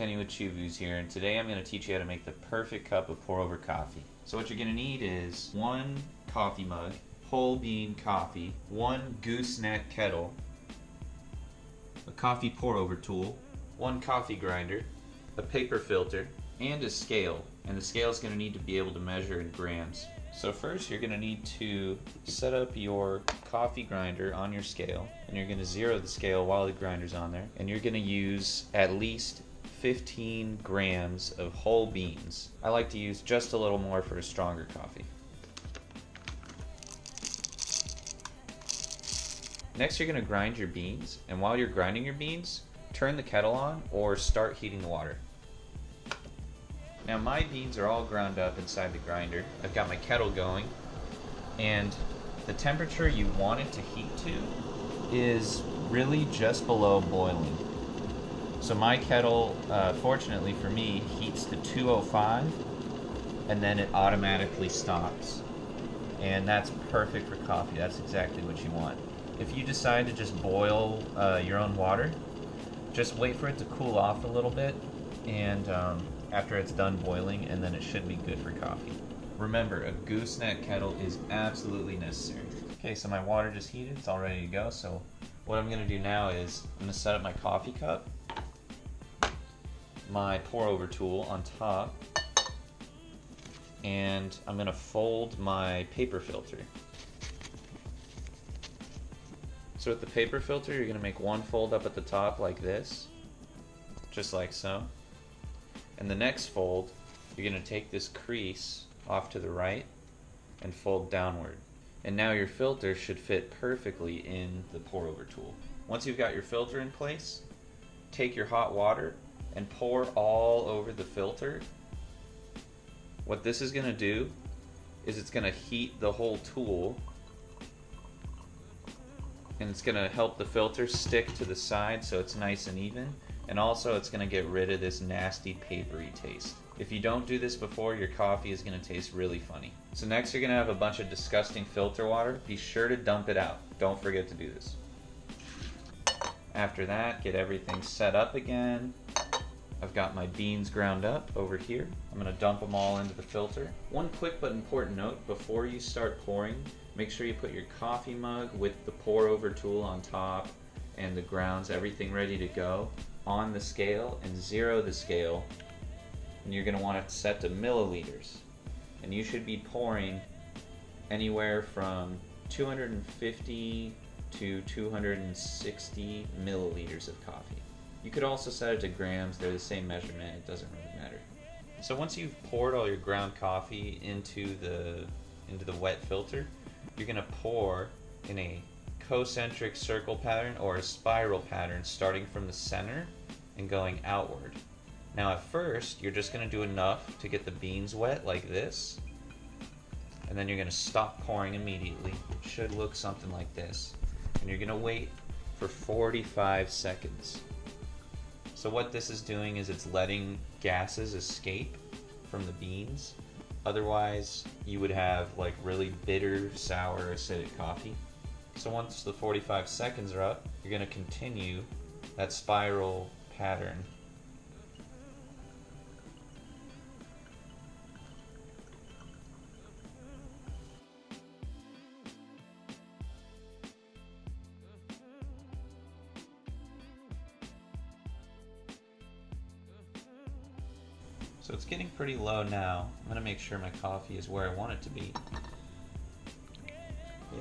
Kenny with Chubu's here, and today I'm going to teach you how to make the perfect cup of pour over coffee. So what you're going to need is one coffee mug, whole bean coffee, one gooseneck kettle, a coffee pour over tool, one coffee grinder, a paper filter, and a scale. And the scale is going to need to be able to measure in grams. So first you're going to need to set up your coffee grinder on your scale, and you're going to zero the scale while the grinder's on there, and you're going to use at least 15 grams of whole beans. I like to use just a little more for a stronger coffee. Next you're going to grind your beans, and while you're grinding your beans, turn the kettle on or start heating the water. Now my beans are all ground up inside the grinder. I've got my kettle going, and the temperature you want it to heat to is really just below boiling. So my kettle, fortunately for me, heats to 205, and then it automatically stops. And that's perfect for coffee. That's exactly what you want. If you decide to just boil your own water, just wait for it to cool off a little bit, and after it's done boiling, and then it should be good for coffee. Remember, a gooseneck kettle is absolutely necessary. Okay, so my water just heated, it's all ready to go. So what I'm gonna do now is I'm gonna set up my coffee cup, my pour over tool on top, and I'm gonna fold my paper filter. So with the paper filter, you're gonna make one fold up at the top like this, just like so. And the next fold, you're going to take this crease off to the right and fold downward. And now your filter should fit perfectly in the pour over tool. Once you've got your filter in place, take your hot water and pour all over the filter. What this is going to do is it's going to heat the whole tool, and it's going to help the filter stick to the side so it's nice and even. And also it's going to get rid of this nasty papery taste. If you don't do this before, your coffee is going to taste really funny. So next you're going to have a bunch of disgusting filter water. Be sure to dump it out. Don't forget to do this. After that, get everything set up again. I've got my beans ground up over here. I'm going to dump them all into the filter. One quick but important note, before you start pouring, make sure you put your coffee mug with the pour over tool on top and the grounds, everything ready to go, on the scale, and zero the scale. And you're going to want it set to milliliters. And you should be pouring anywhere from 250 to 260 milliliters of coffee. You could also set it to grams. They're the same measurement. It doesn't really matter. So once you've poured all your ground coffee into the wet filter, you're going to pour in a concentric circle pattern or a spiral pattern, starting from the center and going outward. Now at first you're just going to do enough to get the beans wet like this, and then you're going to stop pouring immediately. It should look something like this, and you're going to wait for 45 seconds. So what this is doing is it's letting gases escape from the beans. Otherwise you would have like really bitter, sour, acidic coffee. So once the 45 seconds are up, you're going to continue that spiral pattern. So it's getting pretty low now. I'm going to make sure my coffee is where I want it to be.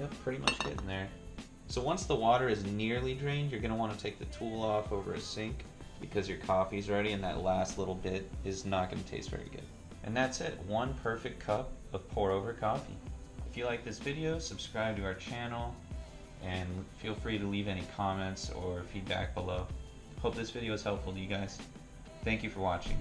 Yep, pretty much getting there. So once the water is nearly drained, you're going to want to take the tool off over a sink, because your coffee's ready and that last little bit is not going to taste very good. And that's it, one perfect cup of pour over coffee. If you like this video, subscribe to our channel, and feel free to leave any comments or feedback below. Hope this video is helpful to you guys. Thank you for watching.